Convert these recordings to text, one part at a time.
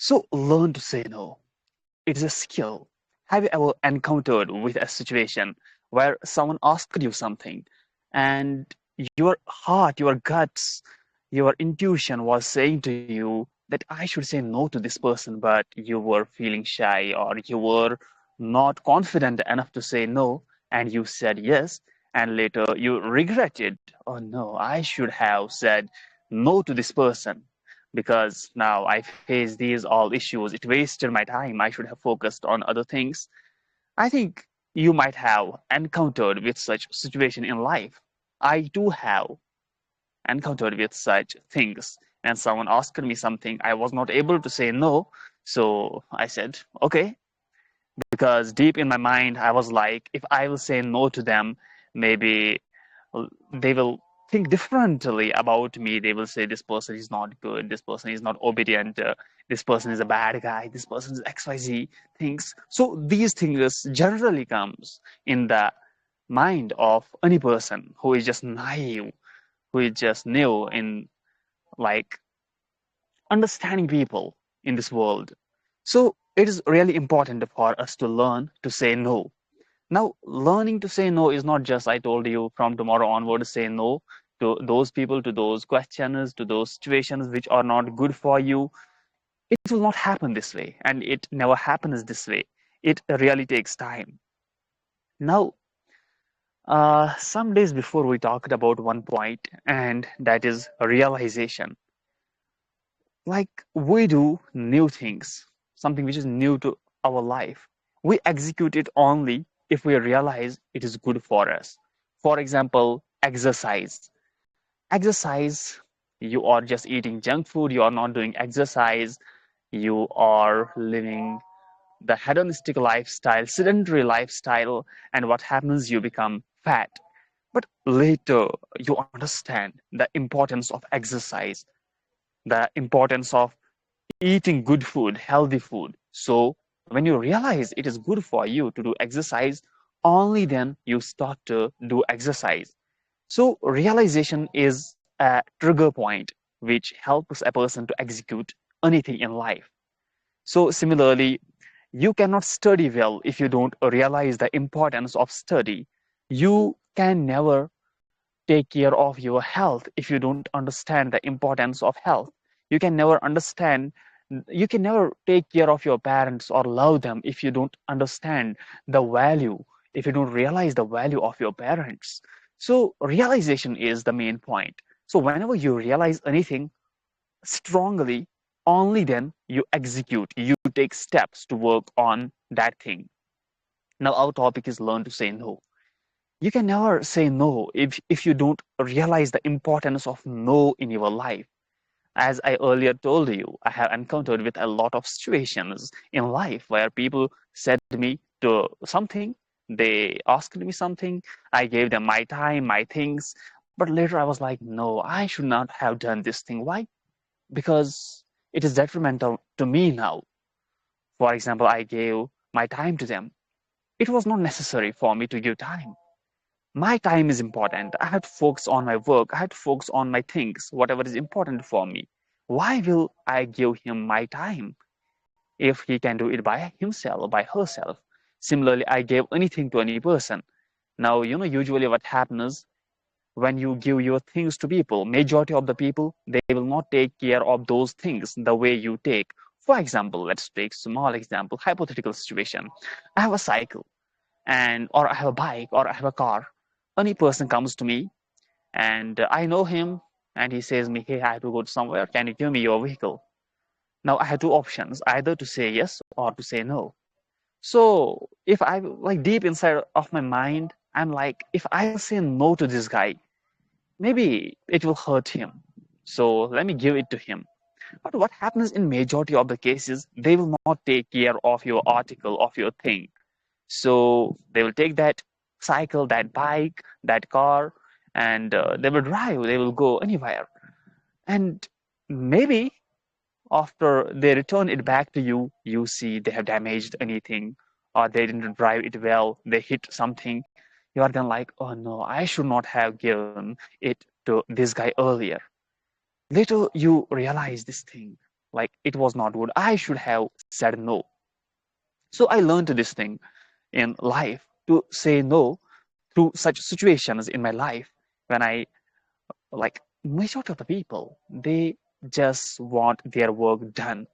So learn to say no. It is a skill. Have you ever encountered with a situation where someone asked you something and your heart, your guts, your intuition was saying to you that I should say no to this person, but you were feeling shy or you were not confident enough to say no, and you said yes, and later you regretted, oh no, I should have said no to this person because now I face these all issues. It wasted my time. I should have focused on other things. I think you might have encountered with such situation in life. I too have encountered with such things. And someone asked me something, I was not able to say no. So I said, okay, because deep in my mind, I was like, if I will say no to them, maybe they will think differently about me. They will say, this person is not good, this person is not obedient, this person is a bad guy, this person is XYZ things. So these things generally comes in the mind of any person who is just naive, who is just new in like understanding people in this world. So it is really important for us to learn to say no. Now, learning to say no is not just, I told you, from tomorrow onward, say no to those people, to those questions, to those situations which are not good for you. It will not happen this way, and it never happens this way. It really takes time. Now, some days before, we talked about one point, and that is realization. Like we do new things, something which is new to our life. We execute it only if we realize it is good for us. For example, exercise. Exercise, you are just eating junk food, you are not doing exercise, you are living the hedonistic lifestyle, sedentary lifestyle, and what happens? You become fat. But later, you understand the importance of exercise, the importance of eating good food, healthy food. So when you realize it is good for you to do exercise, only then you start to do exercise. So realization is a trigger point which helps a person to execute anything in life. So similarly, you cannot study well if you don't realize the importance of study. You can never take care of your health if you don't understand the importance of health. You can never understand, you can never take care of your parents or love them if you don't understand the value, if you don't realize the value of your parents. So realization is the main point. So whenever you realize anything strongly, only then you execute, you take steps to work on that thing. Now our topic is learn to say no. You can never say no if you don't realize the importance of no in your life. As I earlier told you, I have encountered with a lot of situations in life where people said to me to something, they asked me something, I gave them my time, my things, but later I was like, no, I should not have done this thing. Why? Because it is detrimental to me now. For example, I gave my time to them. It was not necessary for me to give time. My time is important. I had to focus on my work. I had to focus on my things, whatever is important for me. Why will I give him my time if he can do it by himself, by herself? Similarly, I gave anything to any person. Now, usually what happens when you give your things to people, majority of the people, they will not take care of those things the way you take. For example, let's take small example, hypothetical situation. I have a cycle and or I have a bike or I have a car. Any person comes to me and I know him and he says me, hey, I have to go to somewhere. Can you give me your vehicle? Now I have two options, either to say yes or to say no. So if I like deep inside of my mind, I'm like, if I say no to this guy, maybe it will hurt him. So let me give it to him. But what happens in majority of the cases, they will not take care of your article, of your thing. So they will take that cycle, that bike, that car, and they will drive. They will go anywhere. And maybe after they return it back to you, you see they have damaged anything or they didn't drive it well, they hit something. You are then like, oh no, I should not have given it to this guy earlier. Later you realize this thing. like it was not good. I should have said no. So I learned this thing in life to say no through such situations in my life when I like majority of the people they just want their work done.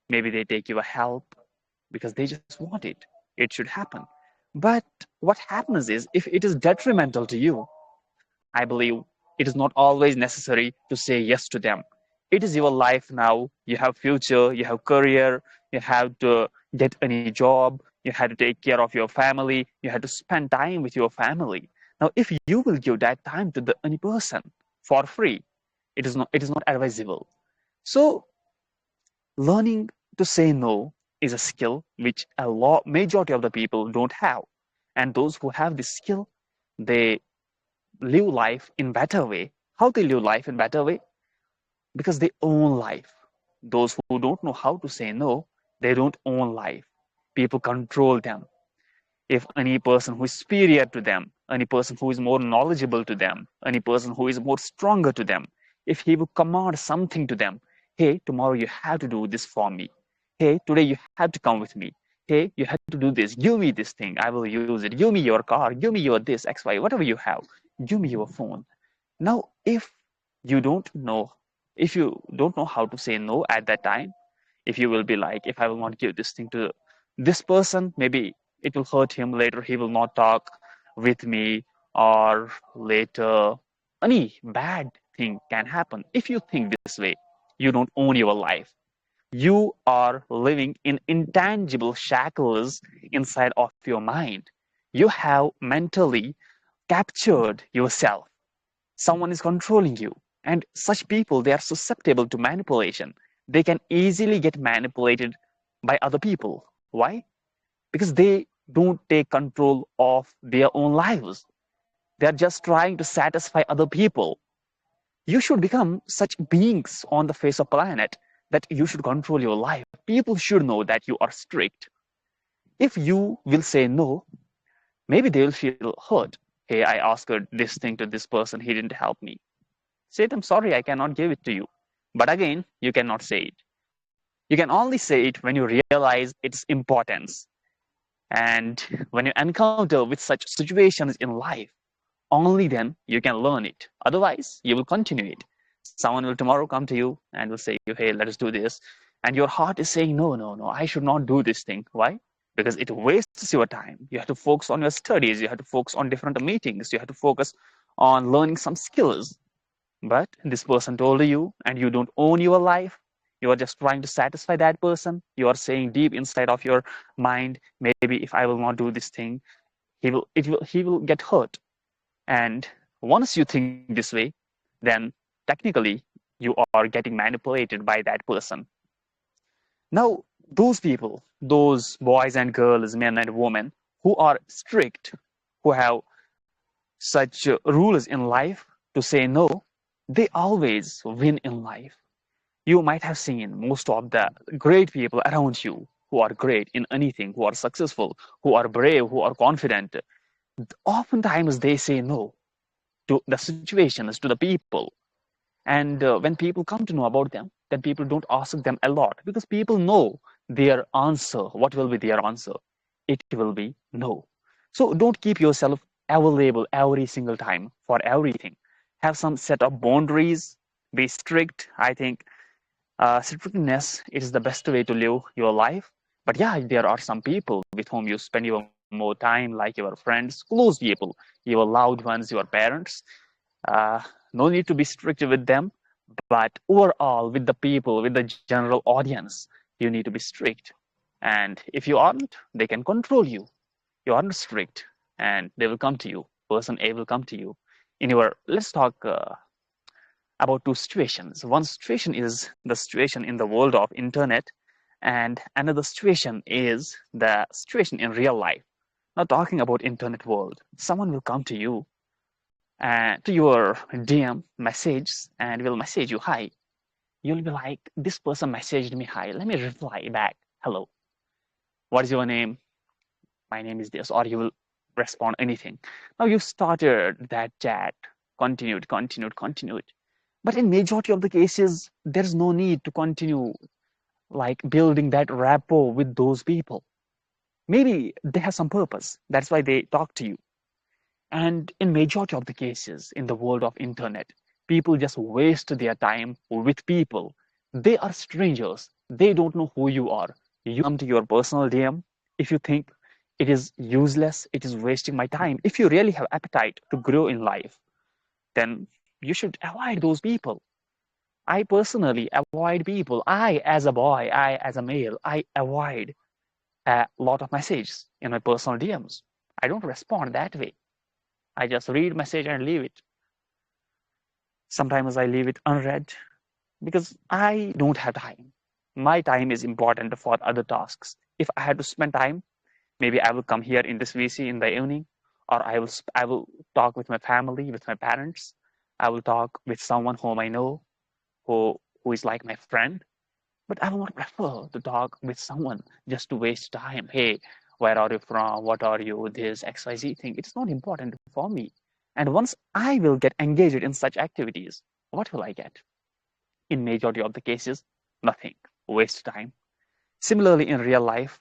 Maybe they take your help because they just want it. It should happen. But what happens is if it is detrimental to you, I believe it is not always necessary to say yes to them. It is your life now. You have future, you have career, you have to get any job, you have to take care of your family, you have to spend time with your family. Now, if you will give that time to the any person for free, it is not advisable. So learning to say no is a skill which a lot majority of the people don't have. And those who have this skill, they live life in better way. How they live life in better way? Because they own life. Those who don't know how to say no, they don't own life. People control them. If any person who is superior to them, any person who is more knowledgeable to them, any person who is more stronger to them, if he will command something to them, hey, tomorrow you have to do this for me. Hey, today you have to come with me. Hey, you have to do this. Give me this thing. I will use it. Give me your car. Give me your this, XY, whatever you have. Give me your phone. Now, you don't know, if you don't know how to say no at that time, if you will be like, if I will not give this thing to this person, maybe it will hurt him later. He will not talk with me, or later any bad thing can happen. If you think this way, you don't own your life. You are living in intangible shackles inside of your mind. You have mentally captured yourself. Someone is controlling you, and such people, they are susceptible to manipulation. They can easily get manipulated by other people. Why? Because they don't take control of their own lives. They are just trying to satisfy other people. You should become such beings on the face of planet that you should control your life. People should know that you are strict. If you will say no, maybe they will feel hurt. Hey, I asked this thing to this person, he didn't help me. Say them, sorry, I cannot give it to you. But again, you cannot say it. You can only say it when you realize its importance. And when you encounter with such situations in life, only then you can learn it. Otherwise, you will continue it. Someone will tomorrow come to you and will say, hey, let us do this. And your heart is saying, no, no, no, I should not do this thing. Why? Because it wastes your time. You have to focus on your studies. You have to focus on different meetings. You have to focus on learning some skills. But this person told you, and you don't own your life. You are just trying to satisfy that person. You are saying deep inside of your mind, maybe if I will not do this thing, he will get hurt. And once you think this way, then technically you are getting manipulated by that person. Now, those people, those boys and girls, men and women who are strict, who have such rules in life to say no, they always win in life. You might have seen most of the great people around you who are great in anything, who are successful, who are brave, who are confident. Oftentimes they say no to the situations, to the people. And when people come to know about them, then people don't ask them a lot because people know their answer. What will be their answer? It will be no. So don't keep yourself available every single time for everything. Have some set of boundaries. Be strict. I think strictness is the best way to live your life. But yeah, there are some people with whom you spend your more time, like your friends, close people, your loved ones, your parents. Uh, no need to be strict with them, but overall, with the people, with the general audience, you need to be strict. And if you aren't, they can control you. You aren't strict, and they will come to you. Person A will come to you. In your, let's talk about two situations. One situation is the situation in the world of internet, and another situation is the situation in real life. Not talking about internet world. Someone will come to you to your DM message and will message you hi. You'll be like, this person messaged me hi. Let me reply back. Hello. What is your name? My name is this. Or you will respond anything. Now you started that chat, continued. But in majority of the cases, there's no need to continue like building that rapport with those people. Maybe they have some purpose. That's why they talk to you. And in majority of the cases in the world of internet, people just waste their time with people. They are strangers. They don't know who you are. You come to your personal DM if you think it is useless, it is wasting my time. If you really have appetite to grow in life, then you should avoid those people. I personally avoid people. I, as a boy, I, as a male, I avoid a lot of messages in my personal DMs. I don't respond that way. I just read message and leave it. Sometimes I leave it unread because I don't have time. My time is important for other tasks. If I had to spend time, maybe I will come here in this VC in the evening, or I will talk with my family, with my parents. I will talk with someone whom I know, who is like my friend. But I will not prefer to talk with someone just to waste time. Hey, where are you from? What are you? This XYZ thing. It's not important for me. And once I will get engaged in such activities, what will I get? In majority of the cases, nothing. Waste time. Similarly, in real life,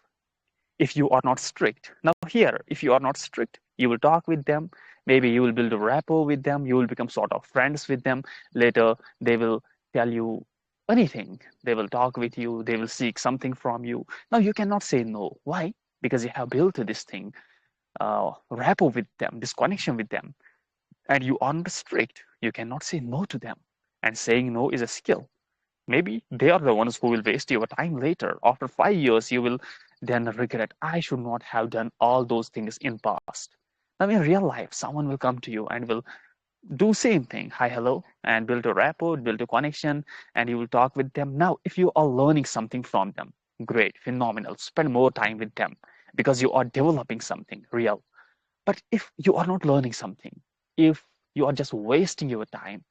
if you are not strict. Now here, if you are not strict, you will talk with them. Maybe you will build a rapport with them. You will become sort of friends with them. Later, they will tell you anything. They will talk with you. They will seek something from you. Now you cannot say no. Why? Because you have built this thing, rapport with them, this connection with them, and you are not strict. You cannot say no to them. And saying no is a skill. Maybe they are the ones who will waste your time later. After 5 years, you will then regret, I should not have done all those things in past. Now, in real life, someone will come to you and will do same thing, hi, hello, and build a rapport, build a connection, and you will talk with them. Now, if you are learning something from them, great, phenomenal. Spend more time with them because you are developing something real. But if you are not learning something, if you are just wasting your time,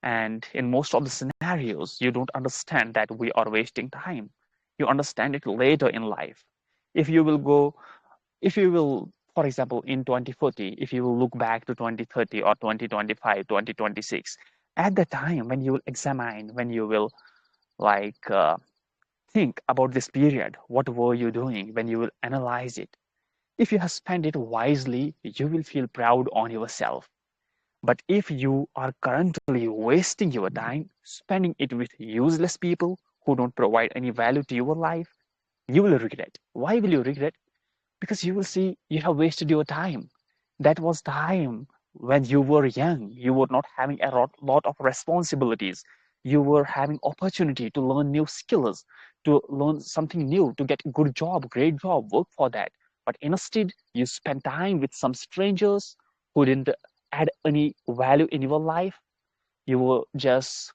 and in most of the scenarios, you don't understand that we are wasting time. You understand it later in life. If you will go, if you will, for example, in 2040, if you will look back to 2030 or 2025, 2026, at the time when you will examine, when you will like think about this period, what were you doing, when you will analyze it. If you have spent it wisely, you will feel proud on yourself. But if you are currently wasting your time, spending it with useless people who don't provide any value to your life, you will regret. Why will you regret? Because you will see you have wasted your time. That was time when you were young. You were not having a lot of responsibilities. You were having opportunity to learn new skills, to learn something new, to get a good job, great job, work for that. But instead, you spent time with some strangers who didn't add any value in your life. You were just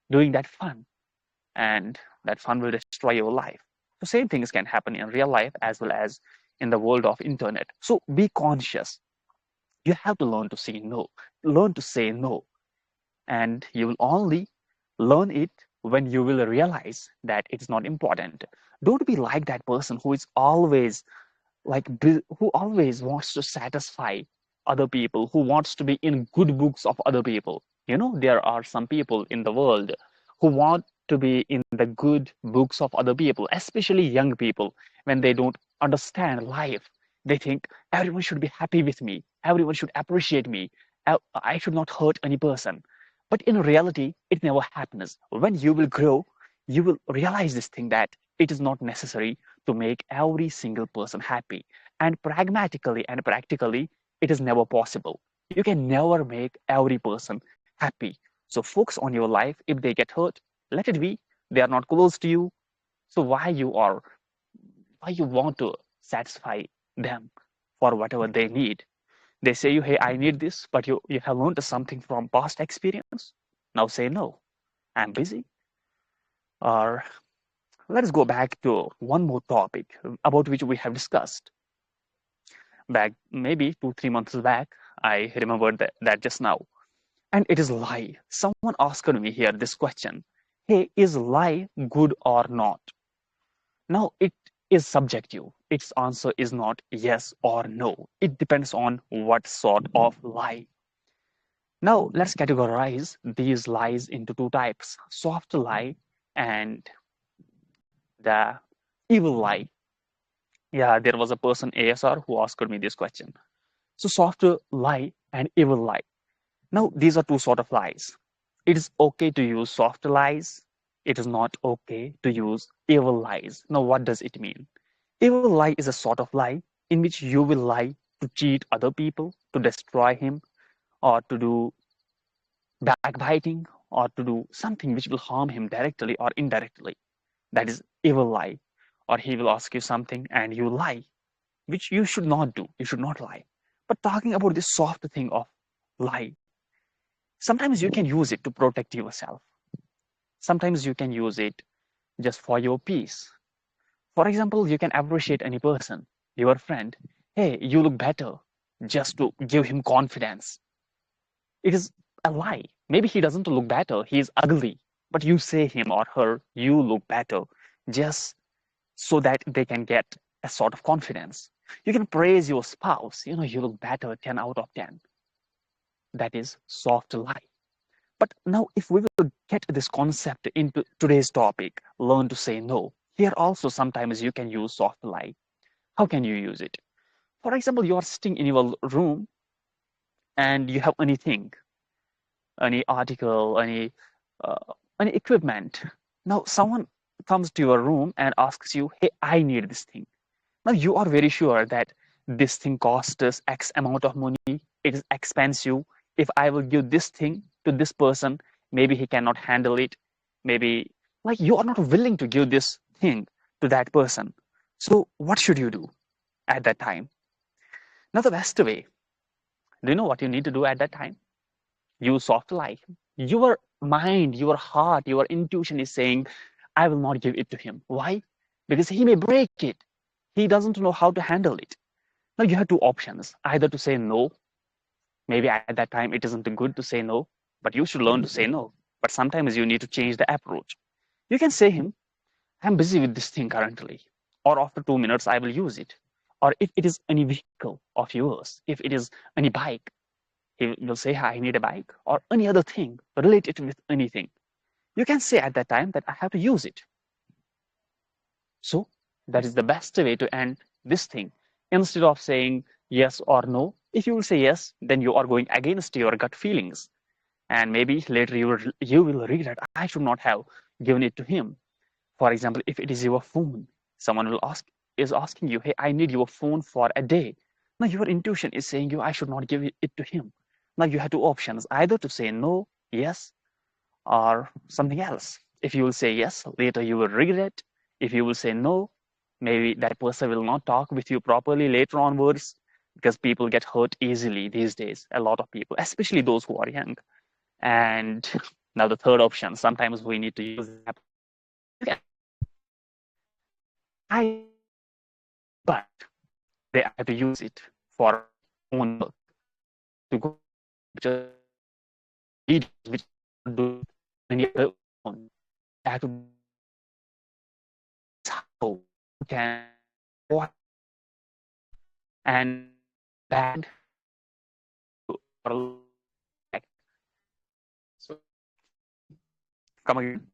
doing that fun, and that fun will destroy your life. So same things can happen in real life as well as in the world of internet. So be conscious. You have to learn to say no. Learn to say no. And you will only learn it when you will realize that it's not important. Don't be like that person who is always who always wants to satisfy other people, who wants to be in good books of other people. There are some people in the world who want to be in the good books of other people, especially young people. When they don't understand life, they think everyone should be happy with me, everyone should appreciate me, I should not hurt any person. But in reality, it never happens. When you will grow, you will realize this thing, that it is not necessary to make every single person happy. And pragmatically and practically, it is never possible. You can never make every person happy. So focus on your life. If they get hurt, let it be. They are not close to you. So why you want to satisfy them for whatever they need? They say you, hey, I need this, but you have learned something from past experience. Now say no, I'm busy. Or let's go back to one more topic about which we have discussed back maybe 2 3 months back. I remembered that just now. And it is lie. Someone asked me here this question: hey, is lie good or not? Now it is subjective. Its answer is not yes or no. It depends on what sort of lie. Now, let's categorize these lies into two types: soft lie and the evil lie. Yeah, there was a person ASR who asked me this question. So, soft lie and evil lie. Now, these are two sort of lies. It is okay to use soft lies. It is not okay to use evil lies. Now, what does it mean? Evil lie is a sort of lie in which you will lie to cheat other people, to destroy him, or to do backbiting, or to do something which will harm him directly or indirectly. That is evil lie. Or he will ask you something and you lie, which you should not do. You should not lie. But talking about this soft thing of lie, sometimes you can use it to protect yourself. Sometimes you can use it just for your peace. For example, you can appreciate any person, your friend. Hey, you look better, just to give him confidence. It is a lie. Maybe he doesn't look better, he is ugly. But you say him or her, you look better, just so that they can get a sort of confidence. You can praise your spouse, you look better 10 out of 10. That is soft lie. But now, if we will get this concept into today's topic, learn to say no. Here also, sometimes you can use soft lie. How can you use it? For example, you are sitting in your room and you have anything, any article, uh, any equipment. Now, someone comes to your room and asks you, "Hey, I need this thing." Now, you are very sure that this thing costs us X amount of money. It is expensive. If I will give this thing to this person, maybe he cannot handle it. Maybe, like, you are not willing to give this thing to that person. So, what should you do at that time? Now, the best way, do you know what you need to do at that time? Use soft lie. Your mind, your heart, your intuition is saying, I will not give it to him. Why? Because he may break it. He doesn't know how to handle it. Now you have two options, either to say no. Maybe at that time it isn't good to say no, but you should learn to say no. But sometimes you need to change the approach. You can say him, I'm busy with this thing currently, or after 2 minutes I will use it. Or if it is any vehicle of yours, if it is any bike, he will say, I need a bike, or any other thing related with anything. You can say at that time that I have to use it. So that is the best way to end this thing. Instead of saying yes or no, if you will say yes, then you are going against your gut feelings. And maybe later you will regret, I should not have given it to him. For example, if it is your phone, someone is asking you, hey, I need your phone for a day. Now your intuition is saying you, I should not give it to him. Now you have two options, either to say no, yes, or something else. If you will say yes, later you will regret. If you will say no, maybe that person will not talk with you properly later onwards, because people get hurt easily these days. A lot of people, especially those who are young. And now the third option, sometimes we need to use that. I, but they have to use it for own work to go just videos which do any other phone. I have to how can what and bad or so come again.